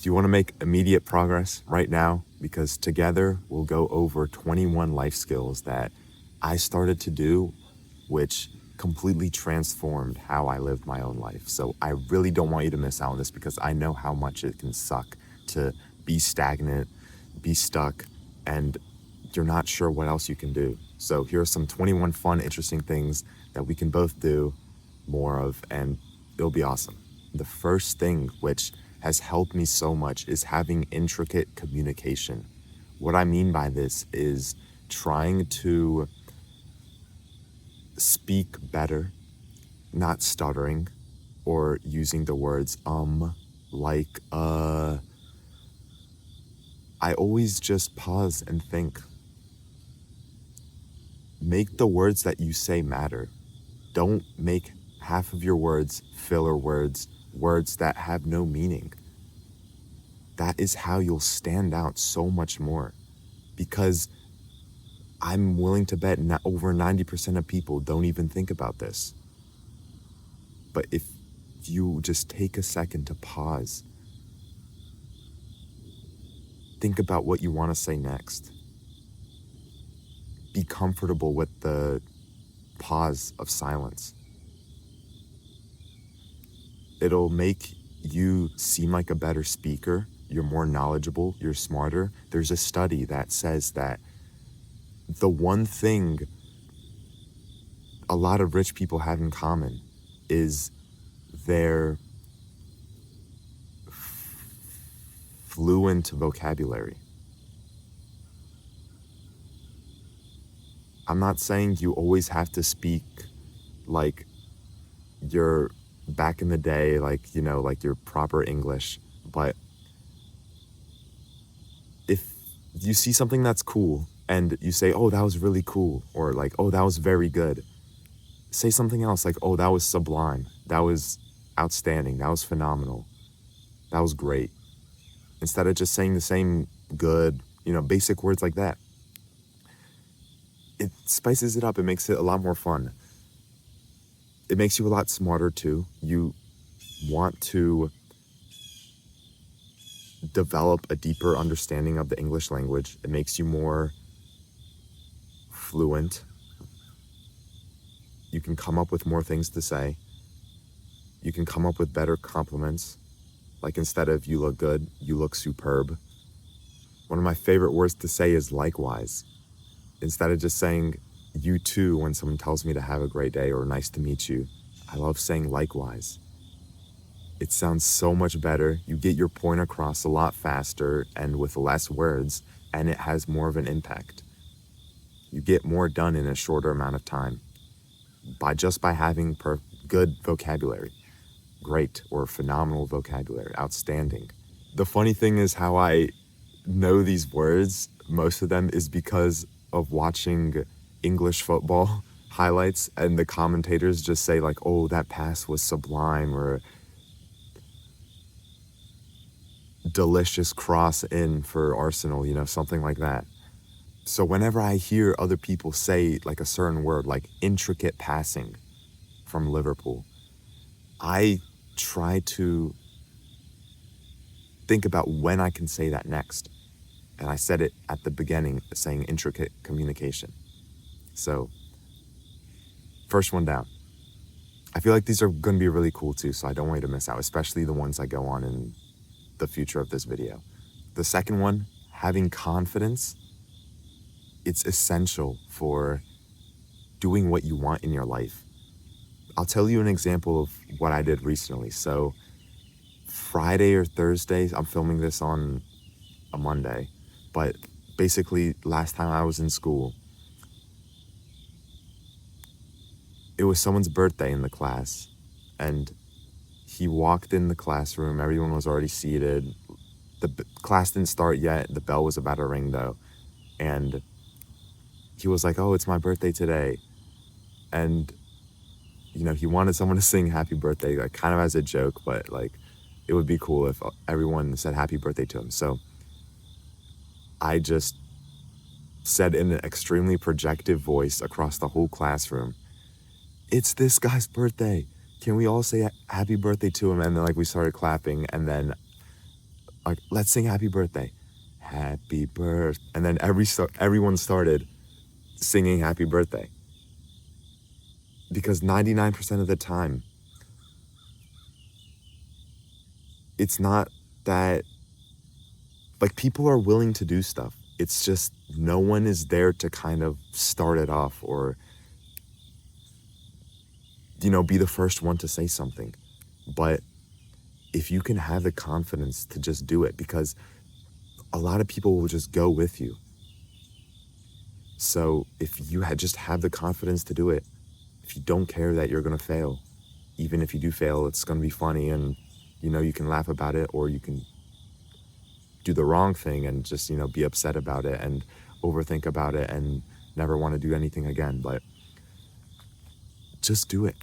you want to make immediate progress right now, because together we'll go over 21 life skills that I started to do, which completely transformed how I lived my own life. So I really don't want you to miss out on this, because I know how much it can suck to be stagnant, be stuck, and you're not sure what else you can do. So here are some 21 fun, interesting things that we can both do more of, and it'll be awesome. The first thing, which has helped me so much, is having intricate communication. What I mean by this is trying to speak better, not stuttering or using the words like I always just pause and think. Make the words that you say matter. Don't make half of your words filler words, words that have no meaning. That is how you'll stand out so much more, because I'm willing to bet over 90% of people don't even think about this. But if you just take a second to pause, think about what you want to say next. Be comfortable with the pause of silence. It'll make you seem like a better speaker. You're more knowledgeable, you're smarter. There's a study that says that the one thing a lot of rich people have in common is their fluent vocabulary. I'm not saying you always have to speak like you're back in the day, like, you know, like your proper English, but if you see something that's cool and you say, oh, that was really cool, or like, oh, that was very good, say something else like, oh, that was sublime, that was outstanding, that was phenomenal, that was great, instead of just saying the same good, you know, basic words like that. It spices it up. It makes it a lot more fun. It makes you a lot smarter too. You want to develop a deeper understanding of the English language. It makes you more fluent. You can come up with more things to say. You can come up with better compliments. Like, instead of you look good, you look superb. One of my favorite words to say is likewise. Instead of just saying you too when someone tells me to have a great day or nice to meet you, I love saying likewise. It sounds so much better. You get your point across a lot faster and with less words, and it has more of an impact. You get more done in a shorter amount of time by having good vocabulary. Great or phenomenal vocabulary, outstanding. The funny thing is how I know these words, most of them, is because of watching English football highlights, and the commentators just say like, oh, that pass was sublime, or delicious cross in for Arsenal, you know, something like that. So whenever I hear other people say like a certain word, like intricate passing from Liverpool, I try to think about when I can say that next. And I said it at the beginning, saying intricate communication. So, first one down. I feel like these are going to be really cool too, so I don't want you to miss out, especially the ones I go on in the future of this video. The second one, having confidence. It's essential for doing what you want in your life. I'll tell you an example of what I did recently. So, Friday or Thursday, I'm filming this on a Monday, but basically last time I was in school, it was someone's birthday in the class, and he walked in the classroom. Everyone was already seated. The class didn't start yet. The bell was about to ring though, and he was like, oh, it's my birthday today. And, you know, he wanted someone to sing happy birthday, like kind of as a joke, but like it would be cool if everyone said happy birthday to him. So I just said in an extremely projective voice across the whole classroom, it's this guy's birthday. Can we all say happy birthday to him? And then like we started clapping, and then Like, let's sing happy birthday. Happy birthday. And then everyone started singing happy birthday. Because 99% of the time, it's not that, like, people are willing to do stuff. It's just no one is there to kind of start it off or, be the first one to say something. But if you can have the confidence to just do it, because a lot of people will just go with you. So if you just have the confidence to do it, if you don't care that you're going to fail, even if you do fail, it's going to be funny and, you can laugh about it, or you can do the wrong thing and just, be upset about it and overthink about it and never want to do anything again. But just do it.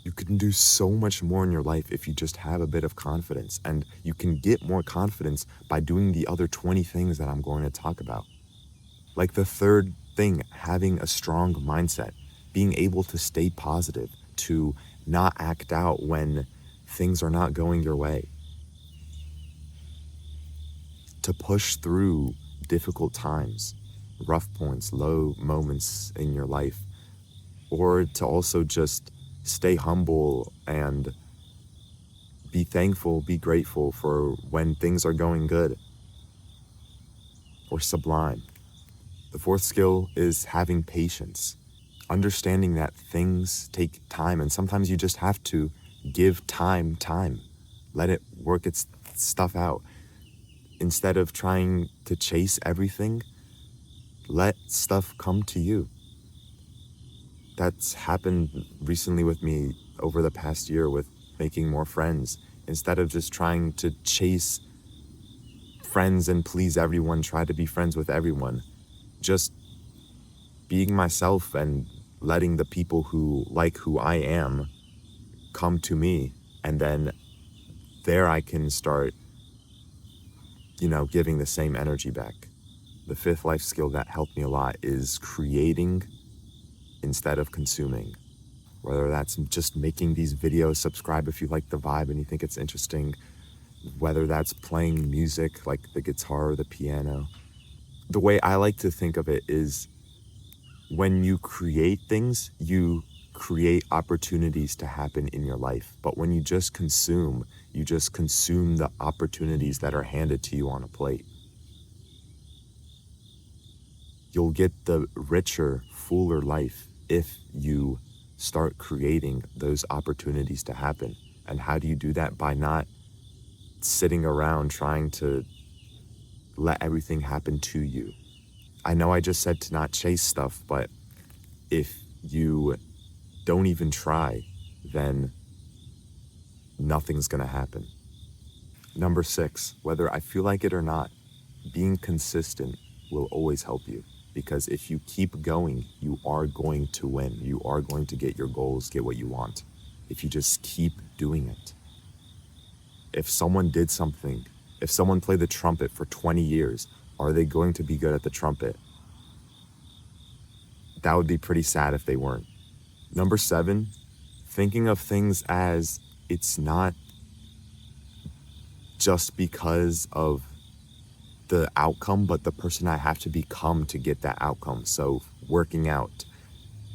You can do so much more in your life if you just have a bit of confidence, and you can get more confidence by doing the other 20 things that I'm going to talk about. Like the third thing, having a strong mindset, being able to stay positive, to not act out when things are not going your way, to push through difficult times, rough points, low moments in your life, or to also just stay humble and be thankful, be grateful for when things are going good or sublime. The fourth skill is having patience, understanding that things take time, and sometimes you just have to give time. Let it work its stuff out. Instead of trying to chase everything, let stuff come to you. That's happened recently with me over the past year with making more friends. Instead of just trying to chase friends and please everyone, try to be friends with everyone. Just being myself and letting the people who like who I am come to me, and then there I can start, giving the same energy back. The fifth life skill that helped me a lot is creating instead of consuming. Whether that's just making these videos, subscribe if you like the vibe and you think it's interesting. Whether that's playing music like the guitar or the piano. The way I like to think of it is when you create things, you create opportunities to happen in your life. But when you just consume the opportunities that are handed to you on a plate. You'll get the richer, fuller life if you start creating those opportunities to happen. And how do you do that? By not sitting around trying to let everything happen to you. I know I just said to not chase stuff, but if you don't even try, then nothing's gonna happen. Number 6, whether I feel like it or not, being consistent will always help you. Because if you keep going, you are going to win. You are going to get your goals, get what you want. If you just keep doing it. If someone did something, if someone played the trumpet for 20 years, are they going to be good at the trumpet? That would be pretty sad if they weren't. Number 7, thinking of things as it's not just because of the outcome, but the person I have to become to get that outcome. So working out,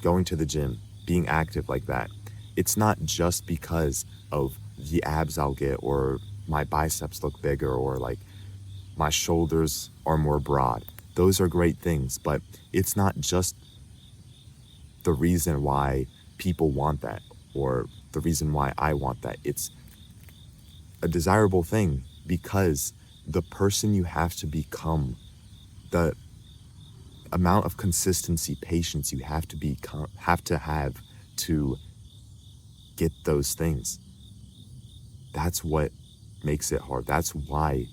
going to the gym, being active like that. It's not just because of the abs I'll get, or my biceps look bigger, or like my shoulders are more broad. Those are great things, but it's not just the reason why people want that, or the reason why I want that. It's a desirable thing because the person you have to become, the amount of consistency, patience you have to have to get those things. That's what makes it hard. That's why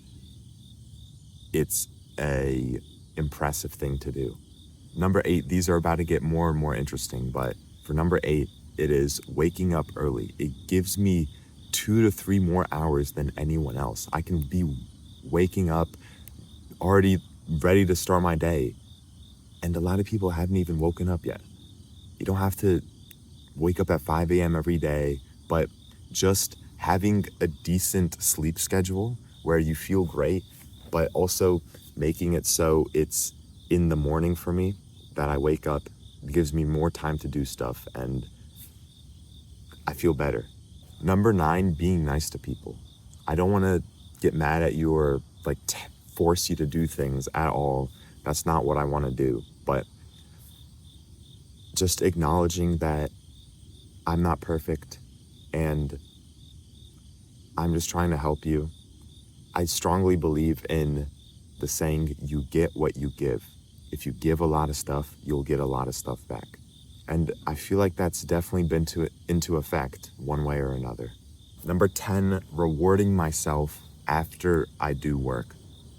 it's a impressive thing to do. Number 8, these are about to get more and more interesting, but for number 8, it is waking up early. It gives me 2 to 3 more hours than anyone else. I can be waking up already ready to start my day, and a lot of people haven't even woken up yet. You don't have to wake up at 5 a.m. every day, but just having a decent sleep schedule where you feel great, but also making it so it's in the morning for me that I wake up. It gives me more time to do stuff and I feel better. Number 9, being nice to people. I don't want to get mad at you or like force you to do things at all. That's not what I want to do. But just acknowledging that I'm not perfect and I'm just trying to help you. I strongly believe in the saying, you get what you give. If you give a lot of stuff, you'll get a lot of stuff back. And I feel like that's definitely been into effect one way or another. Number 10, rewarding myself after I do work.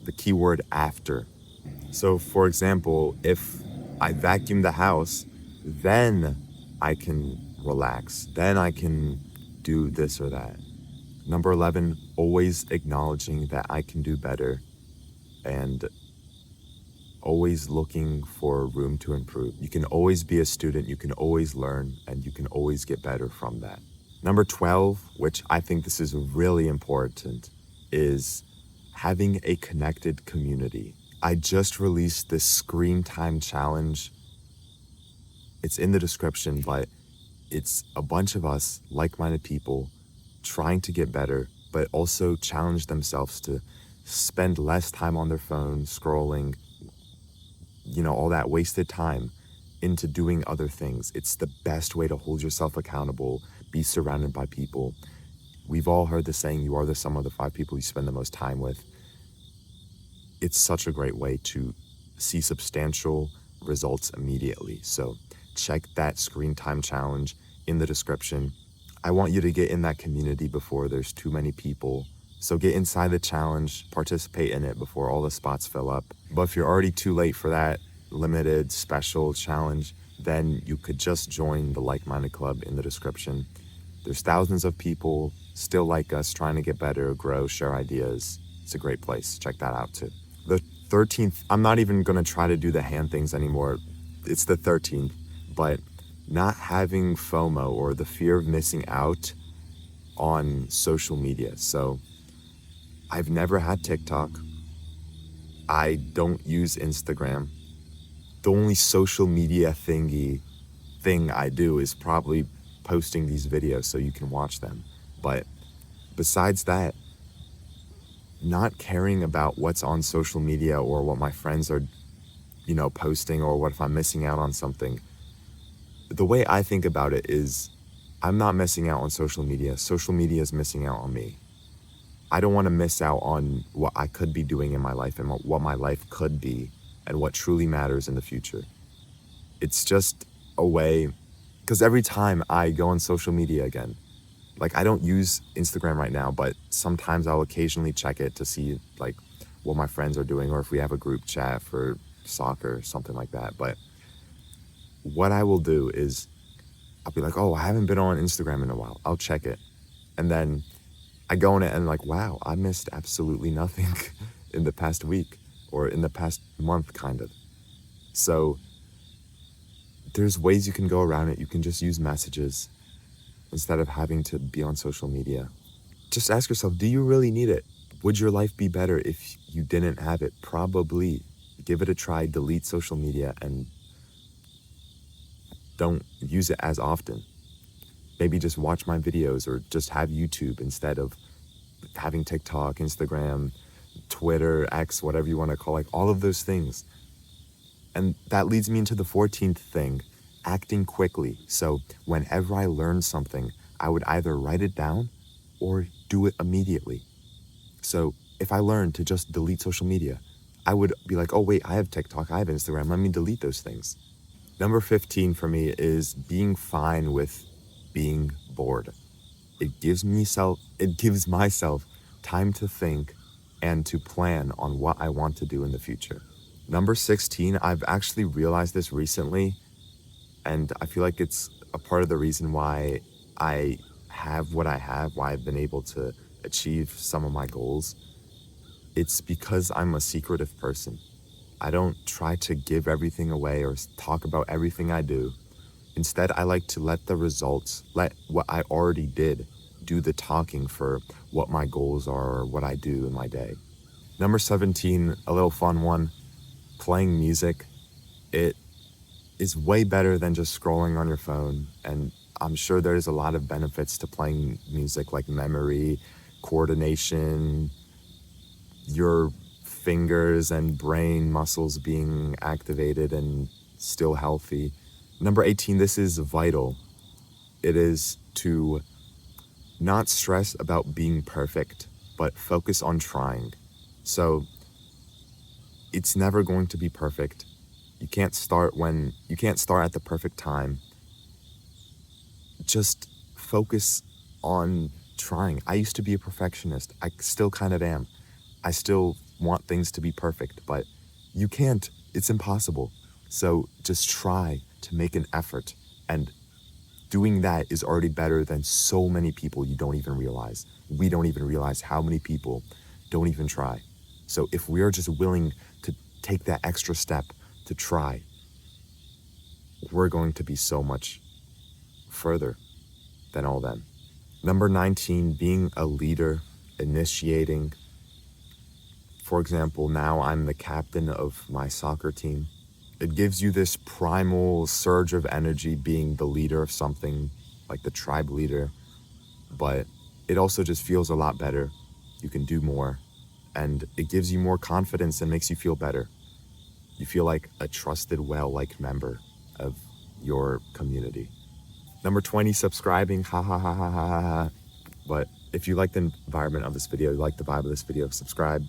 The key word after. So for example, if I vacuum the house, then I can relax. Then I can do this or that. Number 11, always acknowledging that I can do better and always looking for room to improve. You can always be a student, you can always learn, and you can always get better from that. Number 12, which I think this is really important, is having a connected community. I just released this screen time challenge. It's in the description, but it's a bunch of us, like-minded people, trying to get better, but also challenge themselves to spend less time on their phone, scrolling, all that wasted time into doing other things. It's the best way to hold yourself accountable, be surrounded by people. We've all heard the saying, you are the sum of the 5 people you spend the most time with. It's such a great way to see substantial results immediately. So check that screen time challenge in the description. I want you to get in that community before there's too many people. So get inside the challenge, participate in it before all the spots fill up. But if you're already too late for that limited special challenge, then you could just join the Like-Minded Club in the description. There's thousands of people still like us, trying to get better, grow, share ideas. It's a great place. Check that out too. The 13th, I'm not even gonna try to do the hand things anymore. It's the 13th, but not having FOMO or the fear of missing out on social media. So I've never had TikTok. I don't use Instagram. The only social media thing I do is probably posting these videos so you can watch them. But besides that, not caring about what's on social media or what my friends are, posting, or what if I'm missing out on something. The way I think about it is I'm not missing out on social media. Social media is missing out on me. I don't want to miss out on what I could be doing in my life and what my life could be and what truly matters in the future. It's just a way, because every time I go on social media again, like I don't use Instagram right now, but sometimes I'll occasionally check it to see like what my friends are doing or if we have a group chat for soccer or something like that. But what I will do is I'll be like, oh, I haven't been on Instagram in a while. I'll check it. And then I go on it and like, wow, I missed absolutely nothing in the past week or in the past month, kind of. So there's ways you can go around it. You can just use messages instead of having to be on social media. Just ask yourself, do you really need it? Would your life be better if you didn't have it? Probably. Give it a try, delete social media, and don't use it as often. Maybe just watch my videos or just have YouTube instead of having TikTok, Instagram, Twitter, X, whatever you want to call it, all of those things. And that leads me into the 14th thing, acting quickly. So whenever I learn something, I would either write it down or do it immediately. So if I learned to just delete social media, I would be like, oh wait, I have TikTok, I have Instagram, let me delete those things. Number 15 for me is being fine with being bored. It gives myself time to think and to plan on what I want to do in the future. Number 16, I've actually realized this recently, and I feel like it's a part of the reason why I have what I have, why I've been able to achieve some of my goals. It's because I'm a secretive person. I don't try to give everything away or talk about everything I do. Instead, I like to let what I already did do the talking for what my goals are or what I do in my day. Number 17, a little fun one, playing music. It is way better than just scrolling on your phone, and I'm sure there's a lot of benefits to playing music, like memory, coordination, your fingers and brain muscles being activated and still healthy. Number 18, this is vital. It is to not stress about being perfect, but focus on trying. So it's never going to be perfect. You can't start at the perfect time. Just focus on trying. I used to be a perfectionist. I still kind of am. I still want things to be perfect, but you can't. It's impossible. So just try to make an effort, and doing that is already better than so many people you don't even realize. We don't even realize how many people don't even try. So if we are just willing to take that extra step to try, we're going to be so much further than all them. Number 19, being a leader, initiating. For example, now I'm the captain of my soccer team. It gives you this primal surge of energy being the leader of something, like the tribe leader, but it also just feels a lot better. You can do more, and it gives you more confidence and makes you feel better. You feel like a trusted, well-liked member of your community. Number 20, subscribing, ha ha ha ha ha ha ha. But if you like the environment of this video, you like the vibe of this video, subscribe.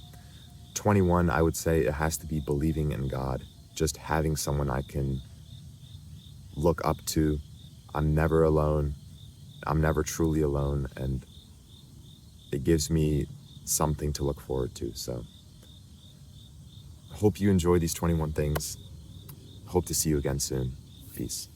21, I would say it has to be believing in God. Just having someone I can look up to. I'm never alone. I'm never truly alone, and it gives me something to look forward to. So hope you enjoy these 21 things. Hope to see you again soon. Peace.